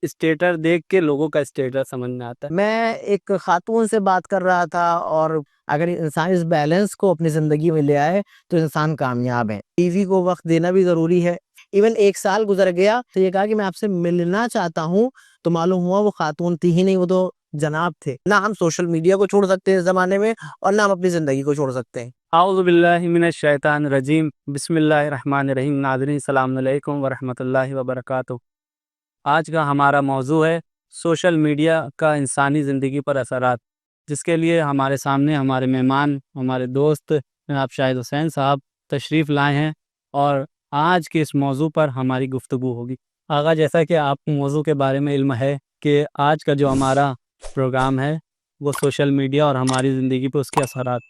Status دیکھ کے لوگوں کا اسٹیٹس سمجھ میں آتا ہے۔ میں ایک خاتون سے بات کر رہا تھا، اور اگر انسان اس بیلنس کو اپنی زندگی میں لے آئے تو انسان کامیاب ہے۔ بیوی کو وقت دینا بھی ضروری ہے۔ ایون 1 سال گزر گیا تو یہ کہا کہ میں آپ سے ملنا چاہتا ہوں، تو معلوم ہوا وہ خاتون تھی ہی نہیں، وہ تو جناب تھے۔ نہ ہم سوشل میڈیا کو چھوڑ سکتے ہیں اس زمانے میں، اور نہ ہم اپنی زندگی کو چھوڑ سکتے ہیں۔ اعوذ باللہ من الشیطان الرجیم، بسم اللہ الرحمن الرحیم۔ ناظرین السلام علیکم ورحمۃ اللہ وبرکاتہ۔ آج کا ہمارا موضوع ہے سوشل میڈیا کا انسانی زندگی پر اثرات، جس کے لیے ہمارے سامنے ہمارے مہمان، ہمارے دوست جناب شاہد حسین صاحب تشریف لائے ہیں، اور آج کے اس موضوع پر ہماری گفتگو ہوگی۔ آغا، جیسا کہ آپ کو موضوع کے بارے میں علم ہے کہ آج کا جو ہمارا پروگرام ہے وہ سوشل میڈیا اور ہماری زندگی پہ اس کے اثرات،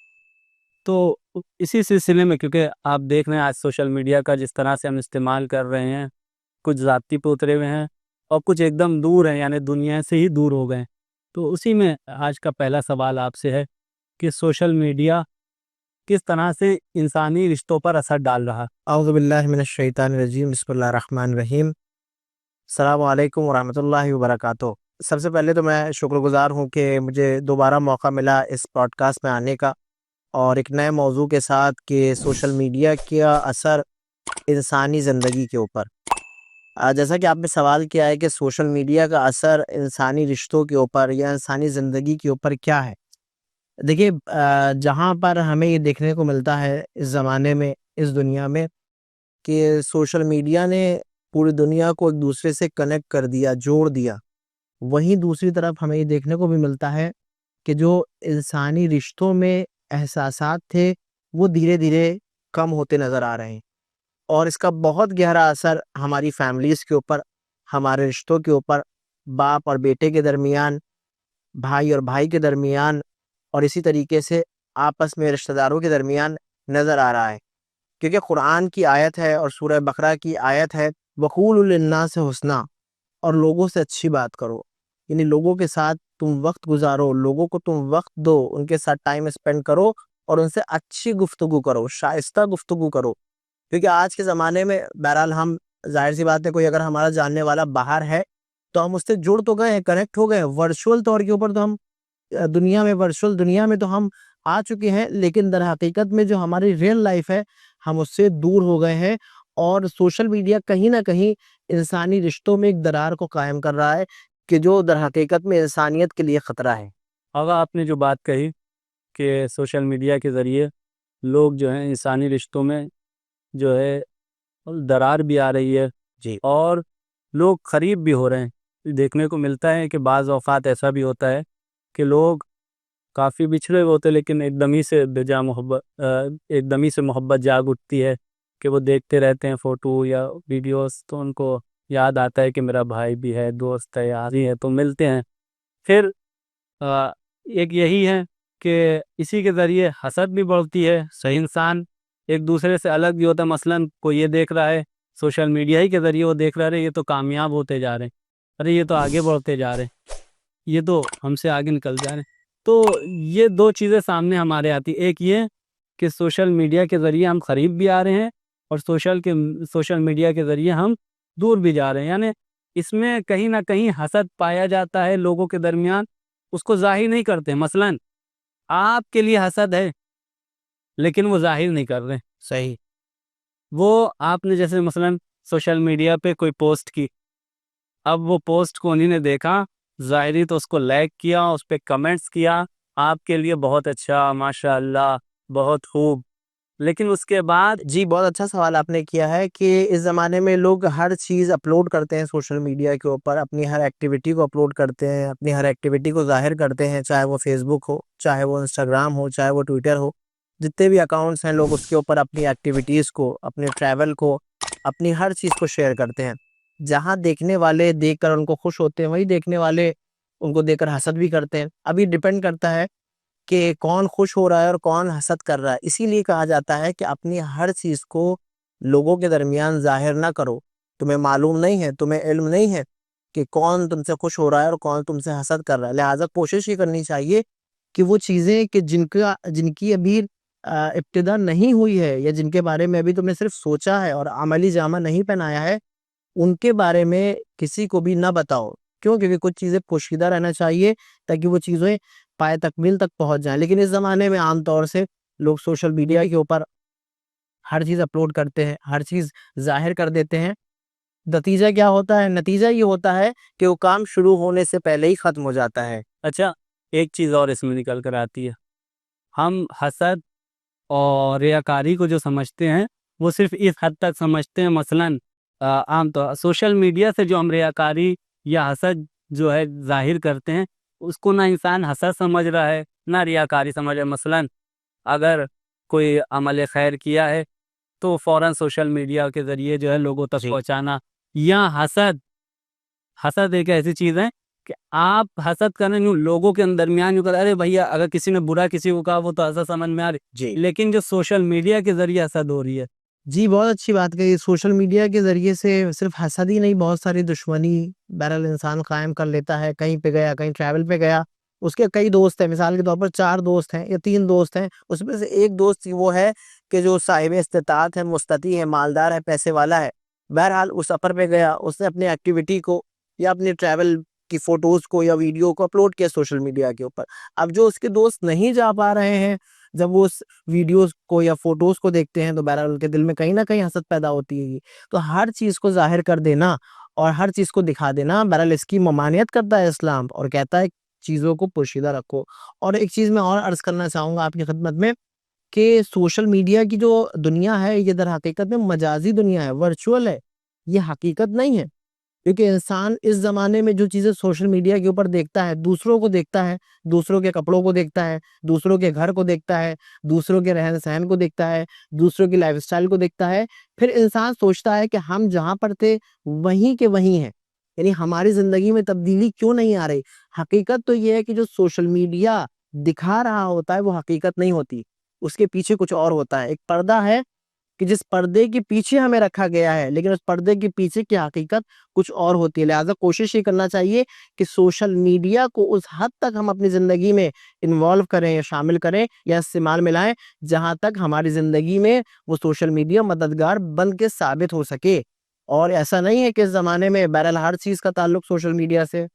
تو اسی سلسلے میں کیونکہ آپ دیکھ رہے ہیں آج سوشل میڈیا کا جس طرح سے ہم استعمال کر رہے ہیں، کچھ ذاتی پہ اترے ہوئے ہیں اور کچھ ایک دم دور ہیں، یعنی دنیا سے ہی دور ہو گئے ہیں۔ تو اسی میں آج کا پہلا سوال آپ سے ہے کہ سوشل میڈیا کس طرح سے انسانی رشتوں پر اثر ڈال رہا۔ اعوذ باللہ من الشیطان الرجیم، بسم اللہ الرحمن الرحیم۔ السلام علیکم ورحمۃ اللہ وبرکاتہ۔ سب سے پہلے تو میں شکر گزار ہوں کہ مجھے دوبارہ موقع ملا اس پوڈ کاسٹ میں آنے کا، اور ایک نئے موضوع کے ساتھ کہ سوشل میڈیا کا اثر انسانی زندگی کے اوپر۔ جیسا کہ آپ نے سوال کیا ہے کہ سوشل میڈیا کا اثر انسانی رشتوں کے اوپر یا انسانی زندگی کے اوپر کیا ہے، دیکھیے جہاں پر ہمیں یہ دیکھنے کو ملتا ہے اس زمانے میں، اس دنیا میں، کہ سوشل میڈیا نے پوری دنیا کو ایک دوسرے سے کنیکٹ کر دیا، جوڑ دیا، وہیں دوسری طرف ہمیں یہ دیکھنے کو بھی ملتا ہے کہ جو انسانی رشتوں میں احساسات تھے وہ دھیرے دھیرے کم ہوتے نظر آ رہے ہیں، اور اس کا بہت گہرا اثر ہماری فیملیز کے اوپر، ہمارے رشتوں کے اوپر، باپ اور بیٹے کے درمیان، بھائی اور بھائی کے درمیان، اور اسی طریقے سے آپس میں رشتہ داروں کے درمیان نظر آ رہا ہے۔ کیونکہ قرآن کی آیت ہے اور سورہ بقرہ کی آیت ہے، وَقُولُوا لِلنَّاسِ حُسْنًا، اور لوگوں سے اچھی بات کرو، یعنی لوگوں کے ساتھ تم وقت گزارو، لوگوں کو تم وقت دو، ان کے ساتھ ٹائم اسپینڈ کرو، اور ان سے اچھی گفتگو کرو، شائستہ گفتگو کرو۔ کیونکہ آج کے زمانے میں بہرحال ہم، ظاہر سی بات ہے، کوئی اگر ہمارا جاننے والا باہر ہے تو ہم اس سے جڑ تو گئے ہیں، کنیکٹ ہو گئے، ورچوئل طور کے اوپر تو ہم دنیا میں، ورچوئل دنیا میں تو ہم آ چکے ہیں، لیکن در حقیقت میں جو ہماری ریئل لائف ہے ہم اس سے دور ہو گئے ہیں، اور سوشل میڈیا کہیں نہ کہیں انسانی رشتوں میں ایک درار کو قائم کر رہا ہے کہ جو در حقیقت میں انسانیت کے لیے خطرہ ہے۔ آغا، آپ نے جو بات کہی کہ سوشل میڈیا کے ذریعے لوگ جو ہیں انسانی رشتوں میں جو ہے درار بھی آ رہی ہے، جی، اور لوگ قریب بھی ہو رہے ہیں۔ دیکھنے کو ملتا ہے کہ بعض اوقات ایسا بھی ہوتا ہے کہ لوگ کافی بچھڑے ہوتے ہیں، لیکن ایک دم ہی سے محبت جاگ اٹھتی ہے کہ وہ دیکھتے رہتے ہیں فوٹو یا ویڈیوز، تو ان کو یاد آتا ہے کہ میرا بھائی بھی ہے، دوست ہے، یار ہی ہے، تو ملتے ہیں۔ پھر ایک یہی ہے کہ اسی کے ذریعے حسد بھی بڑھتی ہے۔ صحیح انسان ایک دوسرے سے الگ بھی ہوتا ہے، مثلاً کوئی یہ دیکھ رہا ہے سوشل میڈیا ہی کے ذریعے، وہ دیکھ رہا ہے یہ تو کامیاب ہوتے جا رہے ہیں، ارے یہ تو آگے بڑھتے جا رہے ہیں، یہ تو ہم سے آگے نکل جا رہے ہیں۔ تو یہ دو چیزیں سامنے ہمارے آتی، ایک یہ کہ سوشل میڈیا کے ذریعے ہم قریب بھی آ رہے ہیں، اور سوشل میڈیا کے ذریعے ہم دور بھی جا رہے ہیں، یعنی اس میں کہیں نہ کہیں حسد پایا جاتا ہے لوگوں کے درمیان، اس کو ظاہر نہیں کرتے۔ مثلاً آپ کے لیے حسد ہے لیکن وہ ظاہر نہیں کر رہے، صحیح، وہ آپ نے جیسے مثلاً سوشل میڈیا پہ کوئی پوسٹ کی، اب وہ پوسٹ کو انہی نے دیکھا ظاہری، تو اس کو لائک کیا، اس پہ کمنٹس کیا، آپ کے لیے بہت اچھا، ماشاء اللہ، بہت خوب، لیکن اس کے بعد جی، بہت اچھا سوال آپ نے کیا ہے کہ اس زمانے میں لوگ ہر چیز اپلوڈ کرتے ہیں سوشل میڈیا کے اوپر، اپنی ہر ایکٹیویٹی کو اپلوڈ کرتے ہیں، اپنی ہر ایکٹیویٹی کو ظاہر کرتے ہیں، چاہے وہ فیس بک ہو، چاہے وہ انسٹاگرام ہو، چاہے وہ ٹویٹر ہو، جتنے بھی اکاؤنٹس ہیں لوگ اس کے اوپر اپنی ایکٹیویٹیز کو، اپنے ٹریول کو، اپنی ہر چیز کو شیئر کرتے ہیں۔ جہاں دیکھنے والے دیکھ کر ان کو خوش ہوتے ہیں، وہی دیکھنے والے ان کو دیکھ کر حسد بھی کرتے ہیں۔ اب یہ ڈیپینڈ کرتا ہے کہ کون خوش ہو رہا ہے اور کون حسد کر رہا ہے۔ اسی لیے کہا جاتا ہے کہ اپنی ہر چیز کو لوگوں کے درمیان ظاہر نہ کرو، تمہیں معلوم نہیں ہے، تمہیں علم نہیں ہے کہ کون تم سے خوش ہو رہا ہے اور کون تم سے حسد کر رہا ہے۔ لہٰذا کوشش یہ کرنی چاہیے کہ وہ چیزیں کہ جن کی ابھی ابتدا نہیں ہوئی ہے، یا جن کے بارے میں ابھی تم نے صرف سوچا ہے اور عملی جامہ نہیں پہنایا ہے، ان کے بارے میں کسی کو بھی نہ بتاؤ. کیوں؟ کیونکہ کچھ چیزیں پوشیدہ رہنا چاہیے تاکہ وہ چیزیں پائے تکمیل تک پہنچ جائیں. لیکن اس زمانے میں عام طور سے لوگ سوشل میڈیا کے اوپر ہر چیز اپلوڈ کرتے ہیں، ہر چیز ظاہر کر دیتے ہیں. نتیجہ کیا ہوتا ہے؟ نتیجہ یہ ہوتا ہے کہ وہ کام شروع ہونے سے پہلے ہی ختم ہو جاتا ہے. اچھا، ایک چیز اور اس میں نکل کر آتی ہے. ہم حسد اور ریاکاری کو جو سمجھتے ہیں وہ صرف اس حد تک سمجھتے ہیں. مثلاً عام طور سوشل میڈیا سے جو ہم ریاکاری یا حسد جو ہے ظاہر کرتے ہیں، اس کو نہ انسان حسد سمجھ رہا ہے نہ ریاکاری سمجھ رہا ہے. مثلاً اگر کوئی عمل خیر کیا ہے تو فوراً سوشل میڈیا کے ذریعے جو ہے لوگوں تک پہنچانا. یا حسد ایک ایسی چیز ہے کہ آپ حسد کریں لوگوں کے درمیان جو ارے بھیا اگر کسی نے برا کسی کو کہا وہ تو حسد سمجھ میں آ رہی، لیکن جو سوشل میڈیا کے ذریعے حسد ہو رہی ہے. جی بہت اچھی بات کہی. سوشل میڈیا کے ذریعے سے صرف حسد ہی نہیں، بہت ساری دشمنی بہرحال انسان قائم کر لیتا ہے. کہیں پہ گیا، کہیں ٹریول پہ گیا، اس کے کئی دوست ہیں، مثال کے طور پر 4 دوست ہیں یا 3 دوست ہیں، اس میں سے ایک دوست وہ ہے کہ جو صاحب استطاعت ہے، مستطیع ہے، مالدار ہے، پیسے والا ہے. بہرحال اس سفر پہ گیا، اس نے اپنی ایکٹیویٹی کو یا اپنی ٹریول کی فوٹوز کو یا ویڈیو کو اپلوڈ کیا سوشل میڈیا کے اوپر. اب جو اس کے دوست نہیں جا پا رہے ہیں، جب وہ اس ویڈیوز کو یا فوٹوز کو دیکھتے ہیں تو بہرحال ان کے دل میں کہیں نہ کہیں حسد پیدا ہوتی ہے. تو ہر چیز کو ظاہر کر دینا اور ہر چیز کو دکھا دینا بہرحال اس کی ممانعت کرتا ہے اسلام، اور کہتا ہے چیزوں کو پوشیدہ رکھو. اور ایک چیز میں اور عرض کرنا چاہوں گا آپ کی خدمت میں کہ سوشل میڈیا کی جو دنیا ہے یہ در حقیقت میں مجازی دنیا ہے، ورچوئل ہے، یہ حقیقت نہیں ہے. کیونکہ انسان اس زمانے میں جو چیزیں سوشل میڈیا کے اوپر دیکھتا ہے، دوسروں کو دیکھتا ہے، دوسروں کے کپڑوں کو دیکھتا ہے، دوسروں کے گھر کو دیکھتا ہے، دوسروں کے رہن سہن کو دیکھتا ہے، دوسروں کی لائف سٹائل کو دیکھتا ہے. پھر انسان سوچتا ہے کہ ہم جہاں پر تھے وہیں کے وہیں ہیں، یعنی ہماری زندگی میں تبدیلی کیوں نہیں آ رہی. حقیقت تو یہ ہے کہ جو سوشل میڈیا دکھا رہا ہوتا ہے وہ حقیقت نہیں ہوتی، اس کے پیچھے کچھ اور ہوتا ہے. ایک پردہ ہے کہ جس پردے کے پیچھے ہمیں رکھا گیا ہے، لیکن اس پردے کے پیچھے کی حقیقت کچھ اور ہوتی ہے. لہٰذا کوشش یہ کرنا چاہیے کہ سوشل میڈیا کو اس حد تک ہم اپنی زندگی میں انوالو کریں یا شامل کریں یا استعمال میں لائیں جہاں تک ہماری زندگی میں وہ سوشل میڈیا مددگار بن کے ثابت ہو سکے. اور ایسا نہیں ہے کہ اس زمانے میں بہرحال ہر چیز کا تعلق سوشل میڈیا سے.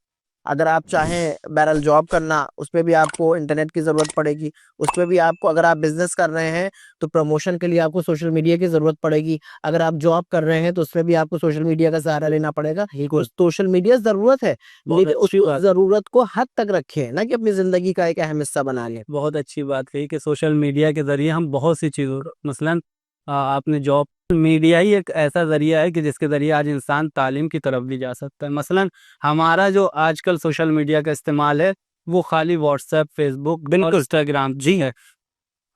اگر آپ چاہیں بہرحال جاب کرنا، اس پہ بھی آپ کو انٹرنیٹ کی ضرورت پڑے گی. اس پہ بھی آپ کو، اگر آپ بزنس کر رہے ہیں تو پروموشن کے لیے آپ کو سوشل میڈیا کی ضرورت پڑے گی. اگر آپ جاب کر رہے ہیں تو اس پہ بھی آپ کو سوشل میڈیا کا سہارا لینا پڑے گا. سوشل میڈیا ضرورت ہے، لیکن اس ضرورت کو حد تک رکھیں، نہ کہ اپنی زندگی کا ایک اہم حصہ بنا لیں. بہت اچھی بات کہی کہ سوشل میڈیا کے ذریعے ہم بہت سی چیزوں، مثلاً آپ نے جاب، میڈیا ہی ایک ایسا ذریعہ ہے کہ جس کے ذریعے آج انسان تعلیم کی طرف بھی جا سکتا ہے. مثلاً ہمارا جو آج کل سوشل میڈیا کا استعمال ہے وہ خالی واٹس ایپ، فیس بک اور انسٹاگرام جی ہے.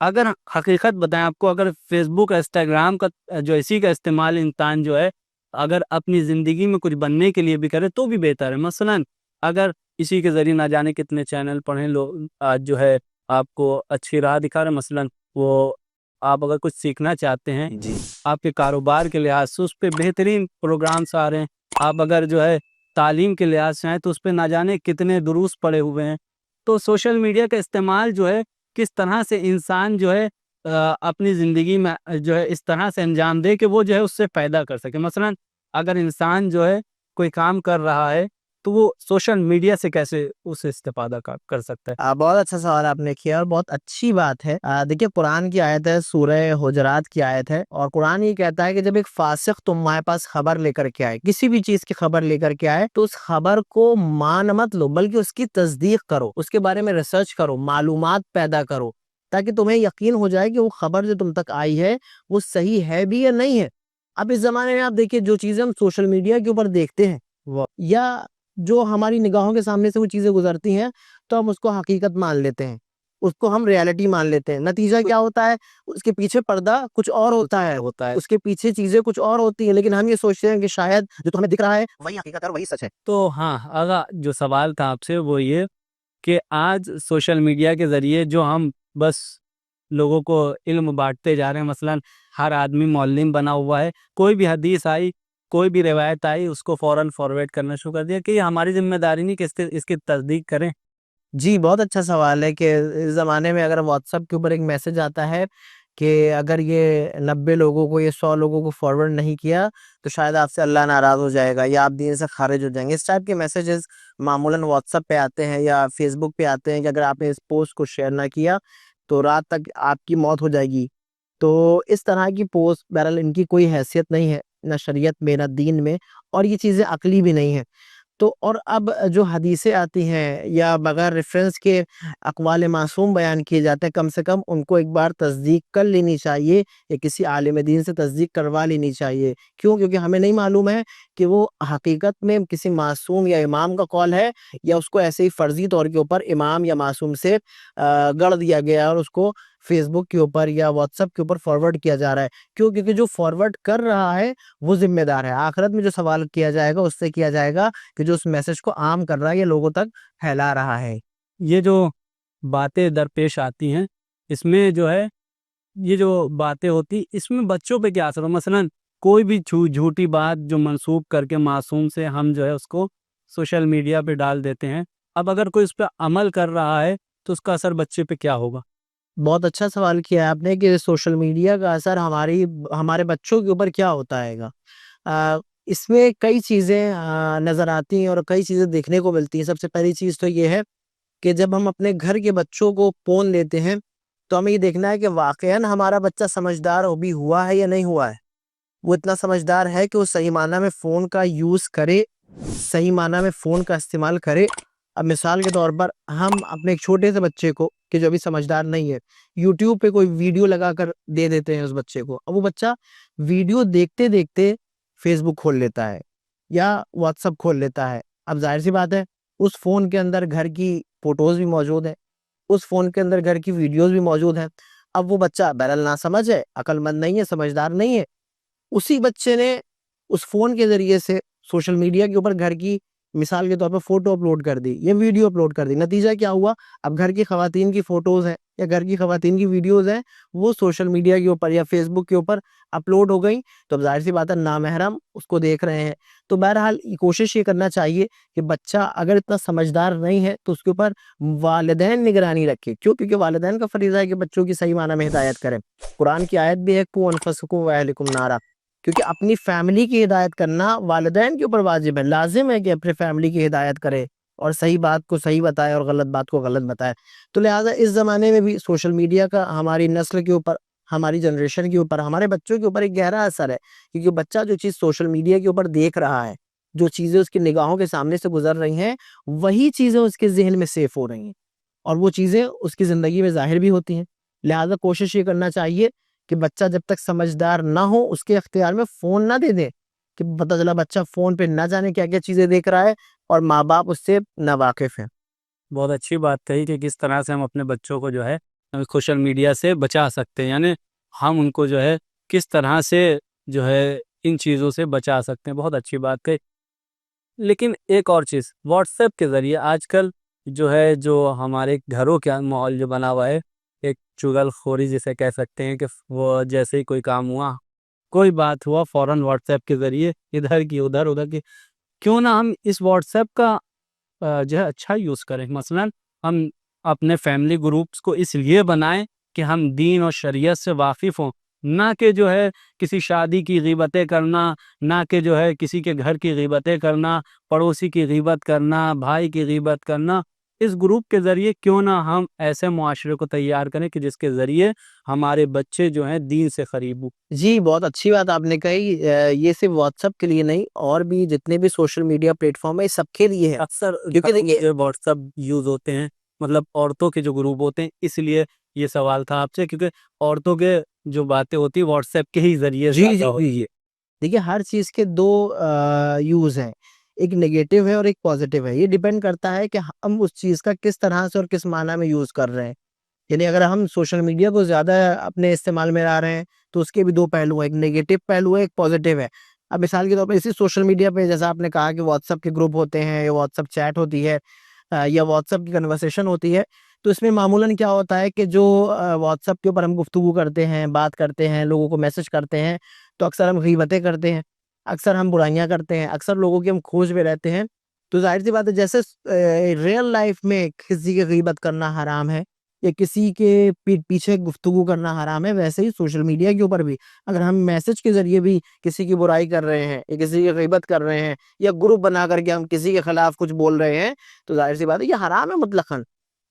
اگر حقیقت بتائیں آپ کو، اگر فیس بک انسٹاگرام کا جو اسی کا استعمال انسان جو ہے اگر اپنی زندگی میں کچھ بننے کے لیے بھی کرے تو بھی بہتر ہے. مثلاً اگر اسی کے ذریعے نہ جانے کتنے چینل پڑھیں لوگ آج جو ہے آپ کو اچھی راہ دکھا رہے ہیں. مثلاً وہ آپ اگر کچھ سیکھنا چاہتے ہیں آپ کے کاروبار کے لحاظ سے اس پہ بہترین پروگرامس آ رہے ہیں. آپ اگر جو ہے تعلیم کے لحاظ سے ہیں تو اس پہ نہ جانے کتنے دروس پڑے ہوئے ہیں. تو سوشل میڈیا کا استعمال جو ہے کس طرح سے انسان جو ہے اپنی زندگی میں جو ہے اس طرح سے انجام دے کہ وہ جو ہے اس سے پیدا کر سکے. مثلاً اگر انسان جو ہے کوئی کام کر رہا ہے تو وہ سوشل میڈیا سے کیسے اسے استفادہ کر سکتا ہے. بہت اچھا سوال آپ نے کیا اور بہت اچھی بات ہے. دیکھیے قرآن کی آیت ہے، سورہ حجرات کی آیت ہے، اور قرآن یہ کہتا ہے کہ جب ایک فاسق تمہارے پاس خبر لے کر کے آئے، کسی بھی چیز کی خبر لے کر کے آئے، تو اس خبر کو مان مت لو بلکہ اس کی تصدیق کرو، اس کے بارے میں ریسرچ کرو، معلومات پیدا کرو، تاکہ تمہیں یقین ہو جائے کہ وہ خبر جو تم تک آئی ہے وہ صحیح ہے بھی یا نہیں ہے. اب اس زمانے میں آپ دیکھیے جو چیزیں ہم سوشل میڈیا کے اوپر دیکھتے ہیں یا جو ہماری نگاہوں کے سامنے سے وہ چیزیں گزرتی ہیں تو ہم اس کو حقیقت مان لیتے ہیں، اس کو ہم ریالٹی مان لیتے ہیں. نتیجہ کیا ہوتا ہے؟ اس کے پیچھے پردہ کچھ اور ہوتا ہے، اس کے پیچھے چیزیں کچھ اور ہوتی ہیں، لیکن ہم یہ سوچتے ہیں کہ شاید جو تو ہمیں دکھ رہا ہے وہی حقیقت ہے اور وہی سچ ہے. تو ہاں، اگر جو سوال تھا آپ سے وہ یہ کہ آج سوشل میڈیا کے ذریعے جو ہم بس لوگوں کو علم بانٹتے جا رہے ہیں. مثلاً ہر آدمی معلم بنا ہوا ہے، کوئی بھی حدیث آئی، کوئی بھی روایت آئی، اس کو فوراً فارورڈ کرنا شروع کر دیا کہ یہ ہماری ذمہ داری نہیں کہ اس کی تصدیق کریں. جی بہت اچھا سوال ہے کہ اس زمانے میں اگر واٹس ایپ کے اوپر ایک میسج آتا ہے کہ اگر یہ 90 لوگوں کو، یہ 100 لوگوں کو فارورڈ نہیں کیا تو شاید آپ سے اللہ ناراض ہو جائے گا یا آپ دین سے خارج ہو جائیں گے. اس ٹائپ کے میسیجز معمولاً واٹس ایپ پہ آتے ہیں یا فیس بک پہ آتے ہیں کہ اگر آپ نے اس پوسٹ کو شیئر نہ کیا تو رات تک آپ کی موت ہو جائے گی. تو اس طرح کی پوسٹ بہرحال ان کی کوئی حیثیت نہیں ہے، نہ شریعت میں نہ دین میں، اور یہ چیزیں عقلی بھی نہیں ہیں. تو اور اب جو حدیثیں آتی ہیں یا بغیر ریفرنس کے اقوال معصوم بیان کیے جاتے ہیں، کم سے کم ان کو ایک بار تصدیق کر لینی چاہیے یا کسی عالم دین سے تصدیق کروا لینی چاہیے. کیوں؟ کیونکہ ہمیں نہیں معلوم ہے کہ وہ حقیقت میں کسی معصوم یا امام کا قول ہے یا اس کو ایسے ہی فرضی طور کے اوپر امام یا معصوم سے گڑھ دیا گیا ہے اور اس کو فیس بک کے اوپر یا واٹس ایپ کے اوپر فارورڈ کیا جا رہا ہے. کیوں؟ کیونکہ جو فارورڈ کر رہا ہے وہ ذمہ دار ہے. آخرت میں جو سوال کیا جائے گا اس سے کیا جائے گا کہ جو اس میسج کو عام کر رہا ہے یا لوگوں تک پھیلا رہا ہے. یہ جو باتیں درپیش آتی ہیں اس میں جو ہے یہ جو باتیں ہوتی اس میں بچوں پہ کیا اثر ہو. مثلاً کوئی بھی جھوٹی بات جو منسوب کر کے معصوم سے ہم جو ہے اس کو سوشل میڈیا پہ ڈال دیتے ہیں. اب اگر کوئی اس پہ عمل کر رہا ہے تو اس کا اثر بچے پہ کیا ہوگا؟ بہت اچھا سوال کیا ہے آپ نے کہ سوشل میڈیا کا اثر ہمارے بچوں کے اوپر کیا ہوتا ہے گا. اس میں کئی چیزیں نظر آتی ہیں اور کئی چیزیں دیکھنے کو ملتی ہیں. سب سے پہلی چیز تو یہ ہے کہ جب ہم اپنے گھر کے بچوں کو فون دیتے ہیں تو ہمیں یہ دیکھنا ہے کہ واقعاً ہمارا بچہ سمجھدار بھی ہوا ہے یا نہیں ہوا ہے. وہ اتنا سمجھدار ہے کہ وہ صحیح معنی میں فون کا یوز کرے، صحیح معنی میں فون کا استعمال کرے. اب مثال کے طور پر ہم اپنے ایک چھوٹے سے بچے کو کہ جو ابھی سمجھدار نہیں ہے، یوٹیوب پہ کوئی ویڈیو لگا کر دے دیتے ہیں اس بچے کو. اب وہ بچہ ویڈیو دیکھتے دیکھتے فیس بک کھول لیتا ہے یا واٹس ایپ کھول لیتا ہے. اب ظاہر سی بات ہے اس فون کے اندر گھر کی فوٹوز بھی موجود ہیں، اس فون کے اندر گھر کی ویڈیوز بھی موجود ہیں. اب وہ بچہ بہرحال ناسمجھ ہے، عقل مند نہیں ہے، سمجھدار نہیں ہے. اسی بچے نے اس فون کے ذریعے سے سوشل میڈیا کے اوپر گھر کی مثال کے طور پر فوٹو اپلوڈ کر دی یا ویڈیو اپلوڈ کر دی. نتیجہ کیا ہوا؟ اب گھر کی خواتین کی فوٹوز ہیں یا گھر کی خواتین کی ویڈیوز ہیں وہ سوشل میڈیا کے اوپر یا فیس بک کے اوپر اپلوڈ ہو گئی. تو اب ظاہر سی بات ہے نامحرم اس کو دیکھ رہے ہیں. تو بہرحال کوشش یہ کرنا چاہیے کہ بچہ اگر اتنا سمجھدار نہیں ہے تو اس کے اوپر والدین نگرانی رکھے. کیوں؟ کیونکہ والدین کا فریضہ ہے کہ بچوں کی صحیح معنی میں ہدایت کریں. قرآن کی آیت بھی ہے قوا انفسکم واہلکم نارا، کیونکہ اپنی فیملی کی ہدایت کرنا والدین کے اوپر واجب ہے، لازم ہے کہ اپنے فیملی کی ہدایت کرے اور صحیح بات کو صحیح بتائے اور غلط بات کو غلط بتائے. تو لہٰذا اس زمانے میں بھی سوشل میڈیا کا ہماری نسل کے اوپر، ہماری جنریشن کے اوپر، ہمارے بچوں کے اوپر ایک گہرا اثر ہے. کیونکہ بچہ جو چیز سوشل میڈیا کے اوپر دیکھ رہا ہے، جو چیزیں اس کی نگاہوں کے سامنے سے گزر رہی ہیں، وہی چیزیں اس کے ذہن میں سیف ہو رہی ہیں اور وہ چیزیں اس کی زندگی میں ظاہر بھی ہوتی ہیں. لہٰذا کوشش یہ کرنا چاہیے کہ بچہ جب تک سمجھدار نہ ہو اس کے اختیار میں فون نہ دے دے، کہ پتہ چلا بچہ فون پہ نہ جانے کیا کیا چیزیں دیکھ رہا ہے اور ماں باپ اس سے ناواقف ہیں. بہت اچھی بات کہی کہ کس طرح سے ہم اپنے بچوں کو جو ہے سوشل میڈیا سے بچا سکتے ہیں، یعنی ہم ان کو جو ہے کس طرح سے جو ہے ان چیزوں سے بچا سکتے ہیں. بہت اچھی بات کہی. لیکن ایک اور چیز، واٹس ایپ کے ذریعے آج کل جو ہے جو ہمارے گھروں کا ماحول جو بنا ہوا ہے، ایک چغل خوری جسے کہہ سکتے ہیں، کہ وہ جیسے ہی کوئی کام ہوا، کوئی بات ہوا، فوراً واٹس ایپ کے ذریعے ادھر کی ادھر کی. کیوں نہ ہم اس واٹس ایپ کا جو ہے اچھا یوز کریں. مثلاً ہم اپنے فیملی گروپس کو اس لیے بنائیں کہ ہم دین اور شریعت سے واقف ہوں، نہ کہ جو ہے کسی شادی کی غیبتیں کرنا، نہ کہ جو ہے کسی کے گھر کی غیبتیں کرنا، پڑوسی کی غیبت کرنا، بھائی کی غیبت کرنا. اس گروپ کے ذریعے کیوں نہ ہم ایسے معاشرے کو تیار کریں کہ جس کے ذریعے ہمارے بچے جو ہیں دین سے قریب ہوں. جی بہت اچھی بات آپ نے کہی. یہ صرف واٹس ایپ کے لیے نہیں، اور بھی جتنے بھی سوشل میڈیا پلیٹ فارم ہے یہ سب کے لیے ہے. اکثر کیونکہ دیکھیے واٹس ایپ یوز ہوتے ہیں، مطلب عورتوں کے جو گروپ ہوتے ہیں، اس لیے یہ سوال تھا آپ سے، کیونکہ عورتوں کے جو باتیں ہوتی ہیں واٹس ایپ کے ہی ذریعے جی زیادہ جی ہوتی جی دیکھیے ہر چیز کے دو یوز ہیں، ایک نیگیٹو ہے اور ایک پازیٹیو ہے. یہ ڈیپینڈ کرتا ہے کہ ہم اس چیز کا کس طرح سے اور کس معنی میں یوز کر رہے ہیں. یعنی اگر ہم سوشل میڈیا کو زیادہ اپنے استعمال میں لا رہے ہیں تو اس کے بھی دو پہلو ہیں، ایک نیگیٹو پہلو ہے، ایک پازیٹیو ہے. اب مثال کے طور پر اسی سوشل میڈیا پہ جیسا آپ نے کہا کہ واٹس ایپ کے گروپ ہوتے ہیں یا واٹس ایپ چیٹ ہوتی ہے یا واٹس ایپ کی کنورسیشن ہوتی ہے، تو اس میں معمولاً کیا ہوتا ہے کہ جو واٹس ایپ کے اوپر ہم گفتگو کرتے ہیں، بات کرتے ہیں، لوگوں کو میسج کرتے ہیں، تو اکثر ہم غیبتیں کرتے ہیں، اکثر ہم برائیاں کرتے ہیں، اکثر لوگوں کی ہم کھوج میں رہتے ہیں. تو ظاہر سی بات ہے جیسے ریئل لائف میں کسی کی غیبت کرنا حرام ہے، یا کسی کے پیچھے گفتگو کرنا حرام ہے، ویسے ہی سوشل میڈیا کے اوپر بھی اگر ہم میسج کے ذریعے بھی کسی کی برائی کر رہے ہیں یا کسی کی غیبت کر رہے ہیں یا گروپ بنا کر کے ہم کسی کے خلاف کچھ بول رہے ہیں تو ظاہر سی بات ہے یہ حرام ہے مطلقاً،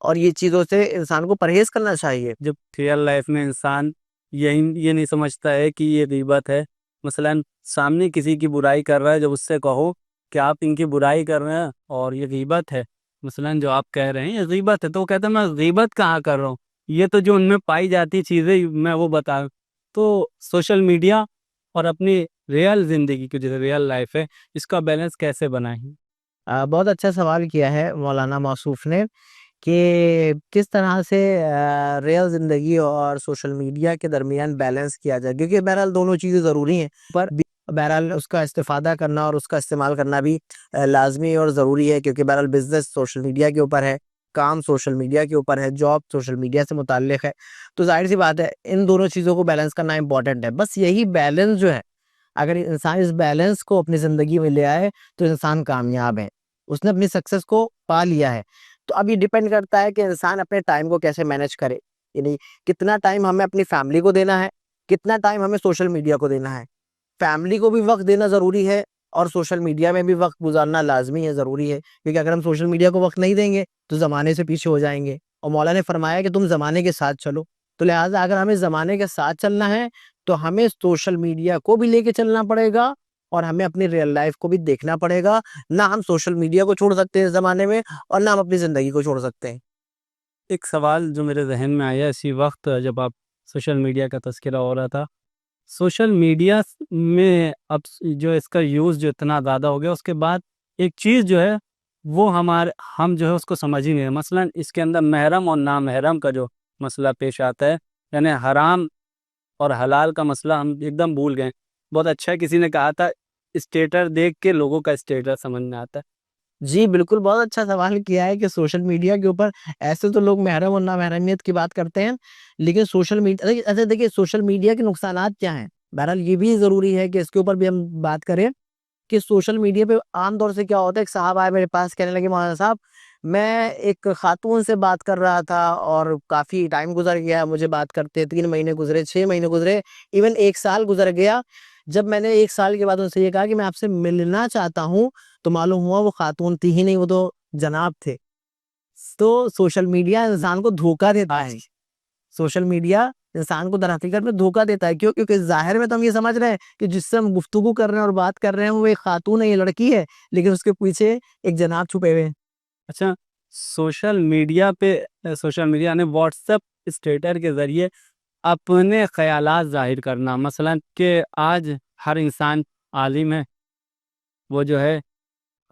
اور یہ چیزوں سے انسان کو پرہیز کرنا چاہیے۔ جب ریئل لائف میں انسان یہ نہیں سمجھتا ہے کہ یہ غیبت ہے، مثلاً سامنے کسی کی برائی کر رہا ہے، جب اس سے کہو کہ آپ ان کی برائی کر رہے ہیں اور یہ غیبت ہے، مثلاً جو آپ کہہ رہے ہیں یہ غیبت ہے، تو وہ کہتا ہے میں غیبت کہاں کر رہا ہوں، یہ تو جو ان میں پائی جاتی چیزیں میں وہ بتا رہا ہوں۔ تو سوشل میڈیا اور اپنی ریئل زندگی کی جو ریئل لائف ہے اس کا بیلنس کیسے بنائیں؟ بہت اچھا سوال کیا ہے مولانا موصوف نے کہ کس طرح سے ریئل زندگی اور سوشل میڈیا کے درمیان بیلنس کیا جائے، کیونکہ بہرحال دونوں چیزیں ضروری ہیں، پر بہرحال اس کا استفادہ کرنا اور اس کا استعمال کرنا بھی لازمی اور ضروری ہے، کیونکہ بہرحال بزنس سوشل میڈیا کے اوپر ہے، کام سوشل میڈیا کے اوپر ہے، جاب سوشل میڈیا سے متعلق ہے، تو ظاہر سی بات ہے ان دونوں چیزوں کو بیلنس کرنا امپورٹنٹ ہے۔ بس یہی بیلنس جو ہے، اگر انسان اس بیلنس کو اپنی زندگی میں لے آئے تو انسان کامیاب ہے، اس نے اپنی سکسس کو پا لیا ہے۔ تو اب یہ ڈیپینڈ کرتا ہے کہ انسان اپنے ٹائم کو کیسے مینج کرے، یعنی کتنا ٹائم ہمیں اپنی فیملی کو دینا ہے، کتنا ٹائم ہمیں سوشل میڈیا کو دینا ہے۔ فیملی کو بھی وقت دینا ضروری ہے اور سوشل میڈیا میں بھی وقت گزارنا لازمی ہے، ضروری ہے، کیونکہ اگر ہم سوشل میڈیا کو وقت نہیں دیں گے تو زمانے سے پیچھے ہو جائیں گے، اور مولا نے فرمایا کہ تم زمانے کے ساتھ چلو، تو لہٰذا اگر ہمیں زمانے کے ساتھ چلنا ہے تو ہمیں سوشل میڈیا کو بھی لے کے چلنا پڑے گا اور ہمیں اپنی ریئل لائف کو بھی دیکھنا پڑے گا۔ نہ ہم سوشل میڈیا کو چھوڑ سکتے ہیں اس زمانے میں اور نہ ہم اپنی زندگی کو چھوڑ سکتے ہیں۔ ایک سوال جو میرے ذہن میں آیا اسی وقت جب آپ سوشل میڈیا کا تذکرہ ہو رہا تھا، سوشل میڈیا میں اب جو اس کا یوز جو اتنا زیادہ ہو گیا، اس کے بعد ایک چیز جو ہے وہ ہم جو ہے اس کو سمجھ ہی نہیں ہے، مثلاً اس کے اندر محرم اور نامحرم کا جو مسئلہ پیش آتا ہے، یعنی حرام اور حلال کا مسئلہ ہم ایک دم بھول گئے۔ بہت اچھا کسی نے کہا تھا، اسٹیٹس دیکھ کے لوگوں کا اسٹیٹس سمجھ میں آتا ہے۔ جی بالکل، بہت اچھا سوال کیا ہے کہ سوشل میڈیا کے اوپر ایسے تو لوگ محرم اور نامحرمیت کی بات کرتے ہیں، لیکن سوشل میڈیا ایسے دیکھیے سوشل میڈیا کے نقصانات کیا ہیں۔ بہرحال یہ بھی ضروری ہے کہ اس کے اوپر بھی ہم بات کریں کہ سوشل میڈیا پہ عام طور سے کیا ہوتا ہے، ایک صاحب آئے میرے پاس کہنے لگے مولانا صاحب میں ایک خاتون سے بات کر رہا تھا اور کافی ٹائم گزر گیا مجھے بات کرتے، 3 مہینے گزرے، 6 مہینے گزرے، ایون 1 سال گزر گیا۔ جب میں نے 1 سال کے بعد ان سے یہ کہا کہ میں آپ سے ملنا چاہتا ہوں تو معلوم ہوا وہ خاتون تھی ہی نہیں، وہ تو جناب تھے۔ تو سوشل میڈیا انسان کو دھوکہ دیتا ہے، سوشل میڈیا انسان کو در حقیقت میں دھوکہ دیتا ہے، کیوں؟ کیونکہ ظاہر میں تو ہم یہ سمجھ رہے ہیں کہ جس سے ہم گفتگو کر رہے ہیں اور بات کر رہے ہیں وہ ایک خاتون ہے، یہ لڑکی ہے، لیکن اس کے پیچھے ایک جناب چھپے ہوئے ہیں۔ اچھا، سوشل میڈیا نے واٹس ایپ اسٹیٹس کے ذریعے اپنے خیالات ظاہر کرنا، مثلاً کہ آج ہر انسان عالم ہے، وہ جو ہے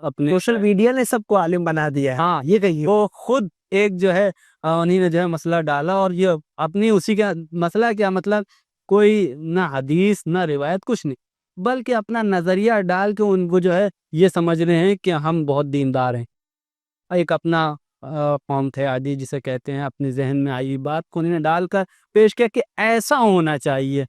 اپنے سوشل میڈیا نے سب کو عالم بنا دیا ہے، ہاں یہ کہیے۔ وہ خود ایک جو ہے انہی نے جو ہے مسئلہ ڈالا، اور یہ اپنی اسی کا مسئلہ کیا، مطلب کوئی نہ حدیث نہ روایت کچھ نہیں، بلکہ اپنا نظریہ ڈال کے وہ جو ہے یہ سمجھ رہے ہیں کہ ہم بہت دیندار ہیں۔ ایک اپنا قوم تھے عادی جسے کہتے ہیں، اپنے ذہن میں آئی بات کو انہوں نے ڈال کر پیش کیا کہ ایسا ہونا چاہیے،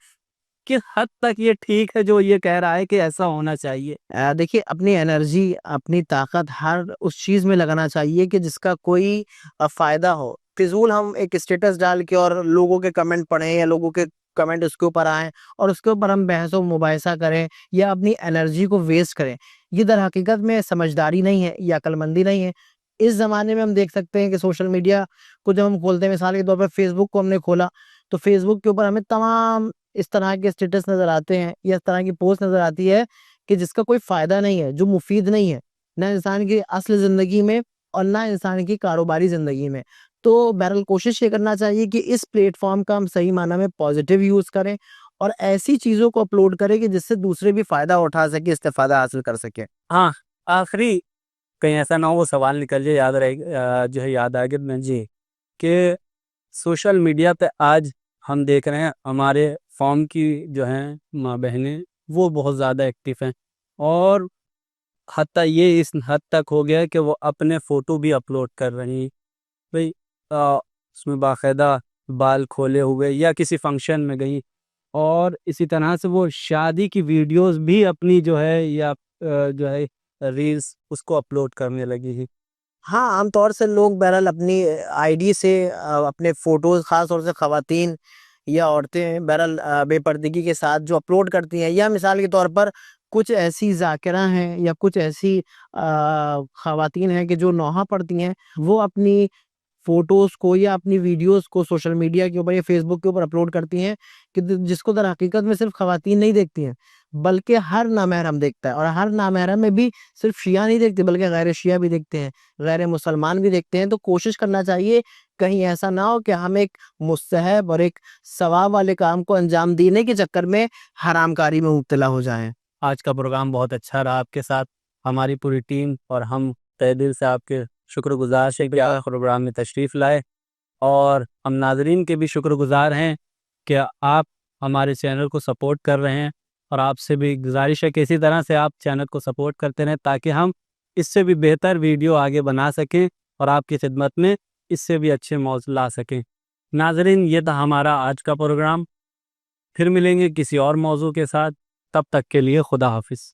کس حد تک یہ ٹھیک ہے جو یہ کہہ رہا ہے کہ ایسا ہونا چاہیے؟ دیکھیے اپنی انرجی اپنی طاقت ہر اس چیز میں لگانا چاہیے کہ جس کا کوئی فائدہ ہو۔ فضول ہم ایک اسٹیٹس ڈال کے اور لوگوں کے کمنٹ پڑھیں یا لوگوں کے کمنٹ اس کے اوپر آئیں اور اس کے اوپر ہم بحث و مباحثہ کریں یا اپنی انرجی کو ویسٹ کریں، یہ در حقیقت میں سمجھداری نہیں ہے یا عقل مندی نہیں ہے۔ اس زمانے میں ہم دیکھ سکتے ہیں کہ سوشل میڈیا کو جب ہم کھولتے ہیں، مثال کے طور پر فیس بک کو ہم نے کھولا تو فیس بک کے اوپر ہمیں تمام اس طرح کے اسٹیٹس نظر آتے ہیں یا اس طرح کی پوسٹ نظر آتی ہے کہ جس کا کوئی فائدہ نہیں ہے، جو مفید نہیں ہے، نہ انسان کی اصل زندگی میں اور نہ انسان کی کاروباری زندگی میں۔ تو بہرحال کوشش یہ کرنا چاہیے کہ اس پلیٹ فارم کا ہم صحیح معنی میں پازیٹیو یوز کریں اور ایسی چیزوں کو اپلوڈ کریں کہ جس سے دوسرے بھی فائدہ اٹھا سکے، استفادہ حاصل کر سکے۔ ہاں، آخری کہیں ایسا نہ ہو وہ سوال نکل جائے، یاد رہے جو ہے یاد آ گیا میں جی کہ سوشل میڈیا پہ آج ہم دیکھ رہے ہیں ہمارے قوم کی جو ہیں ماں بہنیں وہ بہت زیادہ ایکٹیو ہیں، اور حتیٰ یہ اس حد تک ہو گیا کہ وہ اپنے فوٹو بھی اپلوڈ کر رہی ہیں بھئی، اس میں باقاعدہ بال کھولے ہوئے یا کسی فنکشن میں گئی، اور اسی طرح سے وہ شادی کی ویڈیوز بھی اپنی جو ہے یا جو ہے ریلز اس کو اپلوڈ کرنے لگی ہیں۔ ہاں عام طور سے لوگ بہرحال اپنی آئی ڈی سے اپنے فوٹوز، خاص طور سے خواتین یا عورتیں بہرحال بے پردگی کے ساتھ جو اپلوڈ کرتی ہیں، یا مثال کے طور پر کچھ ایسی ذاکرہ ہیں یا کچھ ایسی خواتین ہیں کہ جو نوحہ پڑھتی ہیں، وہ اپنی فوٹوز کو یا اپنی ویڈیوز کو سوشل میڈیا کے اوپر یا فیس بک کے اوپر اپلوڈ کرتی ہیں، کہ جس کو در حقیقت میں صرف خواتین نہیں دیکھتی ہیں بلکہ ہر نامحرم دیکھتا ہے، اور ہر نامحرم میں بھی صرف شیعہ نہیں دیکھتے بلکہ غیر شیعہ بھی دیکھتے ہیں، غیر مسلمان بھی دیکھتے ہیں۔ تو کوشش کرنا چاہیے کہیں ایسا نہ ہو کہ ہم ایک مستحب اور ایک ثواب والے کام کو انجام دینے کے چکر میں حرام کاری میں مبتلا ہو جائیں۔ آج کا پروگرام بہت اچھا رہا آپ کے ساتھ، ہماری پوری ٹیم اور ہم تہ دل سے آپ کے شکر گزار ہیں کہ آپ پروگرام میں تشریف لائے، اور ہم ناظرین کے بھی شکر گزار ہیں کہ آپ ہمارے چینل کو سپورٹ کر رہے ہیں، اور آپ سے بھی گزارش ہے کہ اسی طرح سے آپ چینل کو سپورٹ کرتے رہیں تاکہ ہم اس سے بھی بہتر ویڈیو آگے بنا سکیں اور آپ کی خدمت میں اس سے بھی اچھے موضوع لا سکیں۔ ناظرین، یہ تھا ہمارا آج کا پروگرام، پھر ملیں گے کسی اور موضوع کے ساتھ، تب تک کے لیے خدا حافظ۔